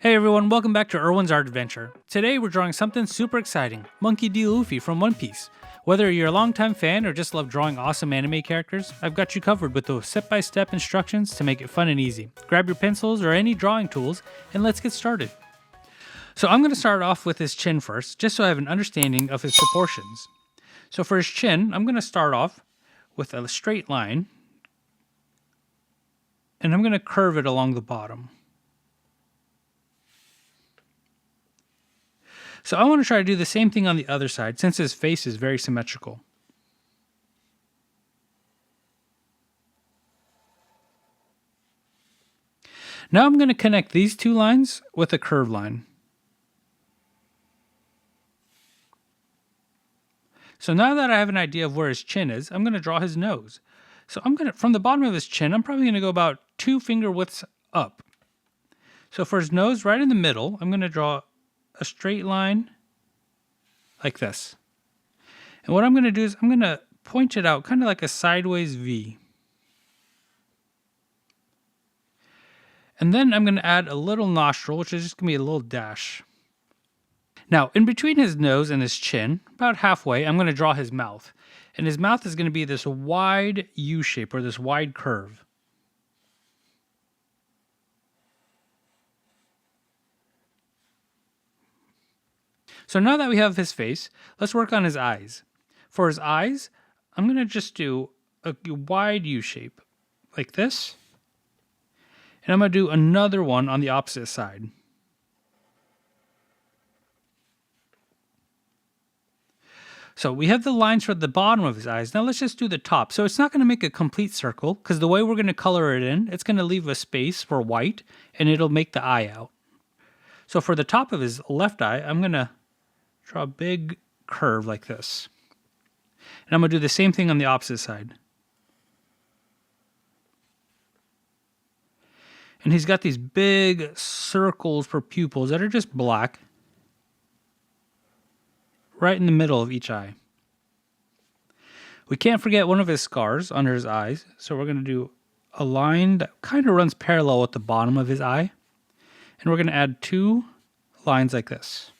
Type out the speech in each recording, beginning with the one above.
Hey everyone, welcome back to Erwin's Art Adventure. Today we're drawing something super exciting, Monkey D. Luffy from One Piece. Whether you're a longtime fan or just love drawing awesome anime characters, I've got you covered with those step-by-step instructions to make it fun and easy. Grab your pencils or any drawing tools and let's get started. So I'm going to start off with his chin first, just so I have an understanding of his proportions. So for his chin, I'm going to start off with a straight line, and I'm going to curve it along the bottom. So I want to try to do the same thing on the other side, since his face is very symmetrical. Now I'm going to connect these two lines with a curved line. So now that I have an idea of where his chin is, I'm going to draw his nose. So from the bottom of his chin, I'm probably going to go about 2 finger widths up. So for his nose, right in the middle, I'm going to draw a straight line like this. And what I'm going to do is I'm going to point it out kind of like a sideways V. And then I'm going to add a little nostril, which is just going to be a little dash. Now, in between his nose and his chin, about halfway, I'm going to draw his mouth. And his mouth is going to be this wide U shape, or this wide curve. So now that we have his face, let's work on his eyes. For his eyes, I'm going to just do a wide U shape, like this. And I'm going to do another one on the opposite side. So we have the lines for the bottom of his eyes. Now let's just do the top. So it's not going to make a complete circle, because the way we're going to color it in, it's going to leave a space for white, and it'll make the eye out. So for the top of his left eye, I'm going to draw a big curve like this. And I'm going to do the same thing on the opposite side. And he's got these big circles for pupils that are just black, right in the middle of each eye. We can't forget one of his scars under his eyes, so we're going to do a line that kind of runs parallel with the bottom of his eye. And we're going to add 2 lines like this.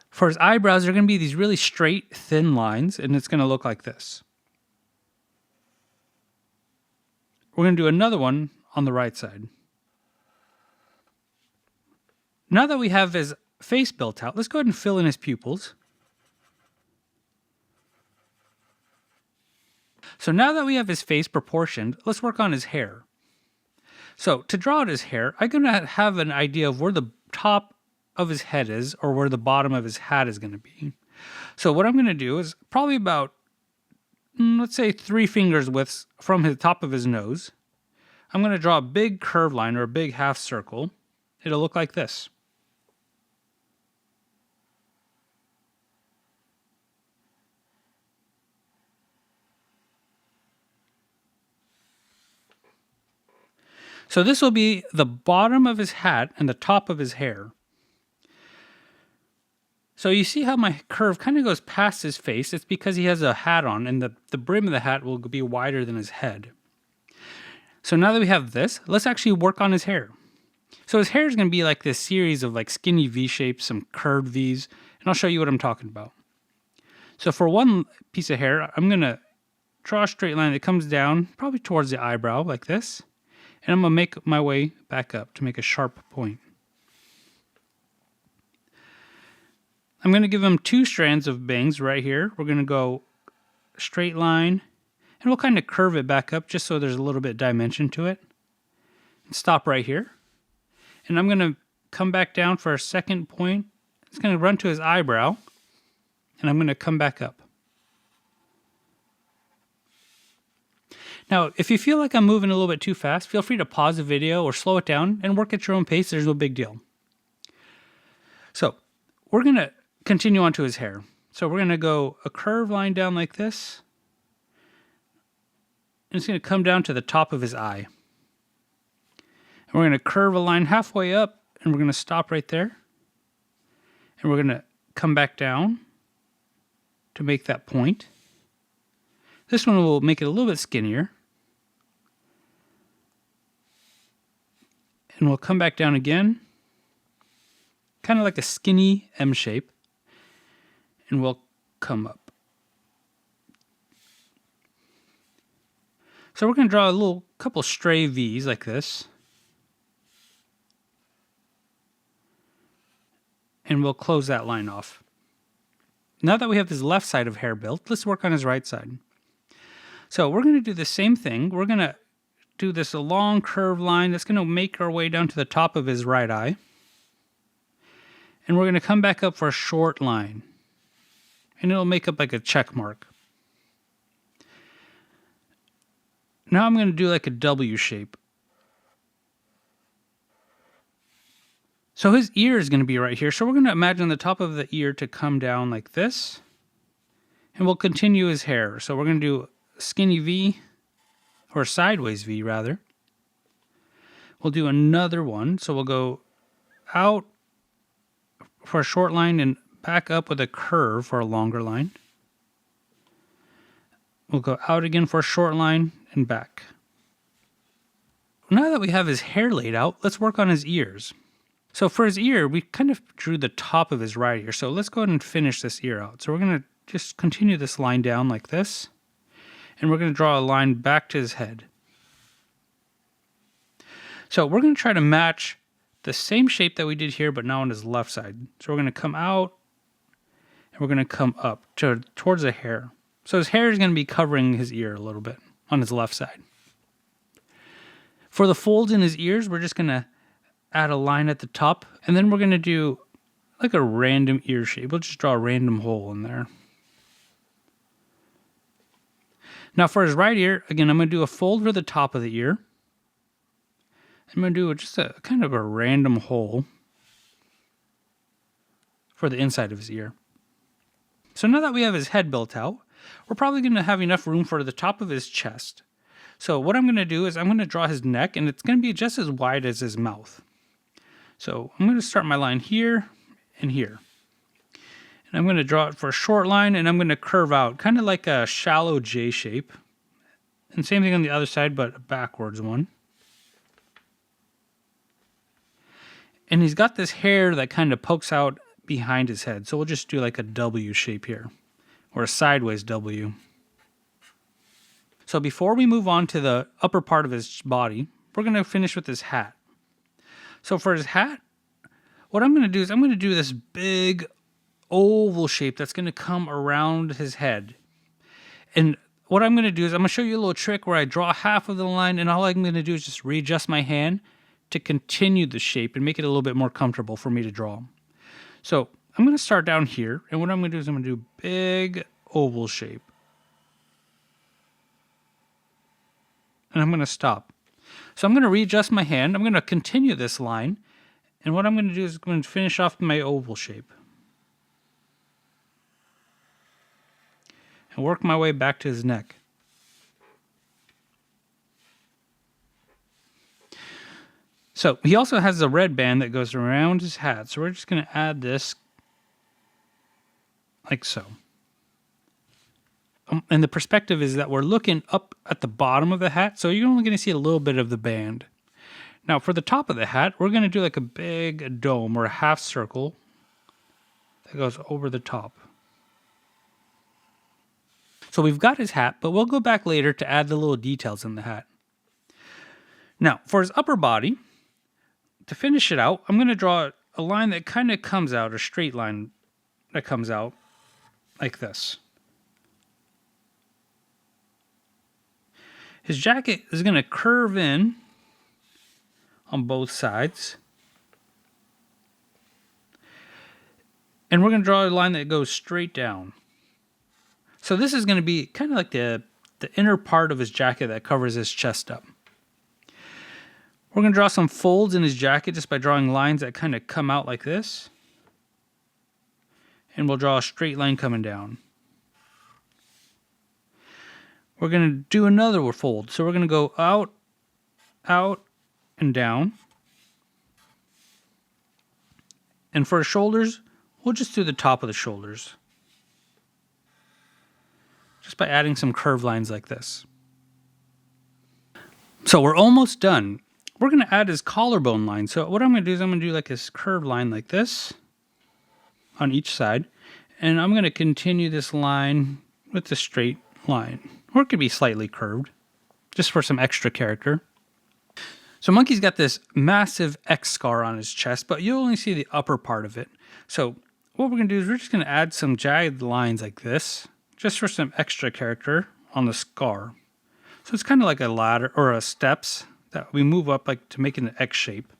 For his eyebrows, they're going to be these really straight, thin lines, and it's going to look like this. We're going to do another one on the right side. Now that we have his face built out, let's go ahead and fill in his pupils. So now that we have his face proportioned, let's work on his hair. So to draw out his hair, I'm going to have an idea of where the top of his head is, or where the bottom of his hat is going to be. So what I'm going to do is probably about, let's say 3 fingers widths from the top of his nose. I'm going to draw a big curved line, or a big half circle. It'll look like this. So this will be the bottom of his hat and the top of his hair. So you see how my curve kind of goes past his face. It's because he has a hat on, and the brim of the hat will be wider than his head. So now that we have this, let's actually work on his hair. So his hair is going to be like this series of like skinny V shapes, some curved V's, and I'll show you what I'm talking about. So for one piece of hair, I'm going to draw a straight line that comes down probably towards the eyebrow like this. And I'm going to make my way back up to make a sharp point. I'm going to give him 2 strands of bangs right here. We're going to go straight line, and we'll kind of curve it back up just so there's a little bit of dimension to it. And stop right here. And I'm going to come back down for a second point. It's going to run to his eyebrow, and I'm going to come back up. Now, if you feel like I'm moving a little bit too fast, feel free to pause the video or slow it down and work at your own pace. There's no big deal. So we're going to continue on to his hair. So we're going to go a curved line down like this. And it's going to come down to the top of his eye. And we're going to curve a line halfway up, and we're going to stop right there. And we're going to come back down to make that point. This one will make it a little bit skinnier. And we'll come back down again, kind of like a skinny M shape, and we'll come up. So we're going to draw a couple stray V's like this. And we'll close that line off. Now that we have his left side of hair built, let's work on his right side. So we're going to do the same thing. We're going to do this long curved line that's going to make our way down to the top of his right eye. And we're going to come back up for a short line. And it'll make up like a check mark. Now I'm going to do like a W shape. So his ear is going to be right here. So we're going to imagine the top of the ear to come down like this. And we'll continue his hair. So we're going to do a skinny V, or sideways V rather. We'll do another one. So we'll go out for a short line and back up with a curve for a longer line. We'll go out again for a short line and back. Now that we have his hair laid out, let's work on his ears. So for his ear, we kind of drew the top of his right ear. So let's go ahead and finish this ear out. So we're going to just continue this line down like this. And we're going to draw a line back to his head. So we're going to try to match the same shape that we did here, but now on his left side. So we're going to come out and we're going to come up towards the hair. So his hair is going to be covering his ear a little bit on his left side. For the folds in his ears, we're just going to add a line at the top, and then we're going to do like a random ear shape. We'll just draw a random hole in there. Now for his right ear, again, I'm going to do a fold for the top of the ear. I'm going to do just a kind of a random hole for the inside of his ear. So now that we have his head built out, we're probably going to have enough room for the top of his chest. So what I'm going to do is I'm going to draw his neck, and it's going to be just as wide as his mouth. So I'm going to start my line here and here. And I'm going to draw it for a short line, and I'm going to curve out, kind of like a shallow J shape. And same thing on the other side, but a backwards one. And he's got this hair that kind of pokes out behind his head. So we'll just do like a W shape here, or a sideways W. So before we move on to the upper part of his body, we're going to finish with his hat. So for his hat, what I'm going to do is I'm going to do this big oval shape that's going to come around his head. And what I'm going to do is I'm going to show you a little trick where I draw half of the line, and all I'm going to do is just readjust my hand to continue the shape and make it a little bit more comfortable for me to draw. So I'm going to start down here, and what I'm going to do is I'm going to do big oval shape. And I'm going to stop. So I'm going to readjust my hand. I'm going to continue this line. And what I'm going to do is I'm going to finish off my oval shape. And work my way back to his neck. So he also has a red band that goes around his hat. So we're just going to add this like so. And the perspective is that we're looking up at the bottom of the hat, so you're only going to see a little bit of the band. Now, for the top of the hat, we're going to do like a big dome or a half circle that goes over the top. So we've got his hat, but we'll go back later to add the little details in the hat. Now, for his upper body, to finish it out, I'm going to draw a line that kind of comes out, a straight line that comes out like this. His jacket is going to curve in on both sides. And we're going to draw a line that goes straight down. So this is going to be kind of like the inner part of his jacket that covers his chest up. We're going to draw some folds in his jacket just by drawing lines that kind of come out like this. And we'll draw a straight line coming down. We're going to do another fold. So we're going to go out, out, and down. And for his shoulders, we'll just do the top of the shoulders. Just by adding some curved lines like this. So we're almost done. we're going to add his collarbone line. So what I'm going to do is I'm going to do like this curved line like this on each side. And I'm going to continue this line with the straight line. Or it could be slightly curved, just for some extra character. So Monkey's got this massive X scar on his chest, but you'll only see the upper part of it. So what we're going to do is we're just going to add some jagged lines like this, just for some extra character on the scar. So it's kind of like a ladder or a steps that we move up like to make an X shape.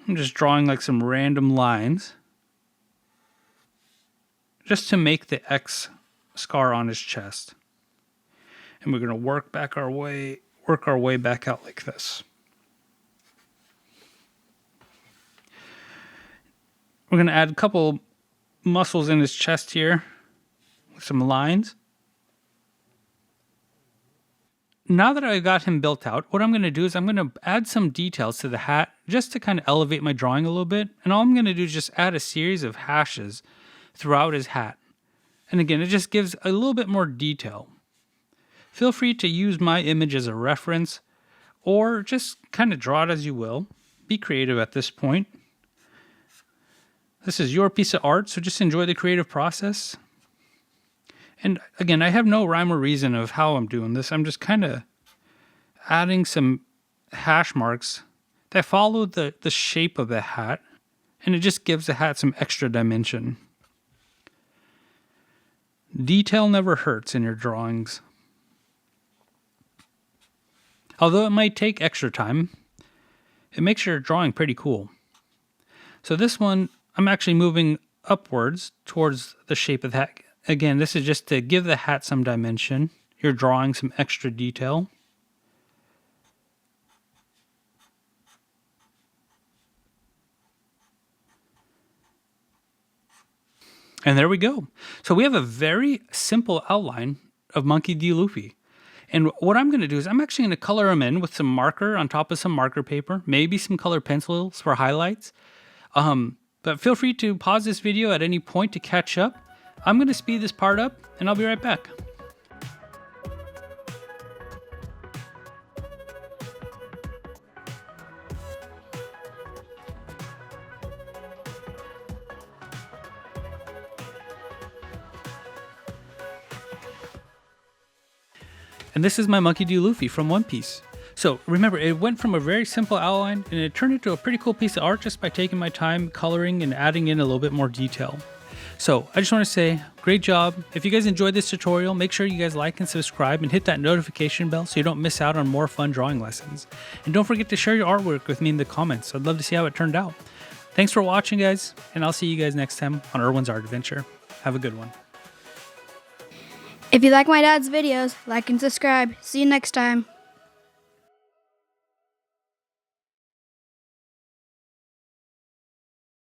I'm just drawing like some random lines just to make the X scar on his chest. And we're going to work our way back out like this. We're going to add a couple muscles in his chest here with some lines. Now that I've got him built out, what I'm going to do is I'm going to add some details to the hat just to kind of elevate my drawing a little bit. And all I'm going to do is just add a series of hashes throughout his hat. And again, it just gives a little bit more detail. Feel free to use my image as a reference or just kind of draw it as you will. Be creative at this point. This is your piece of art, so just enjoy the creative process. And again, I have no rhyme or reason of how I'm doing this. I'm just kind of adding some hash marks that follow the shape of the hat, and it just gives the hat some extra dimension. Detail never hurts in your drawings. Although it might take extra time, it makes your drawing pretty cool. So this one, I'm actually moving upwards towards the shape of the hat. Again, this is just to give the hat some dimension. You're drawing some extra detail. And there we go. So we have a very simple outline of Monkey D. Luffy. And what I'm going to do is I'm actually going to color him in with some marker on top of some marker paper, maybe some colored pencils for highlights. But feel free to pause this video at any point to catch up. I'm going to speed this part up, and I'll be right back. And this is my Monkey D. Luffy from One Piece. So remember, it went from a very simple outline and it turned into a pretty cool piece of art just by taking my time coloring and adding in a little bit more detail. So I just want to say, great job. If you guys enjoyed this tutorial, make sure you guys like and subscribe and hit that notification bell so you don't miss out on more fun drawing lessons. And don't forget to share your artwork with me in the comments. I'd love to see how it turned out. Thanks for watching, guys, and I'll see you guys next time on Erwin's Art Adventure. Have a good one. If you like my dad's videos, like and subscribe. See you next time.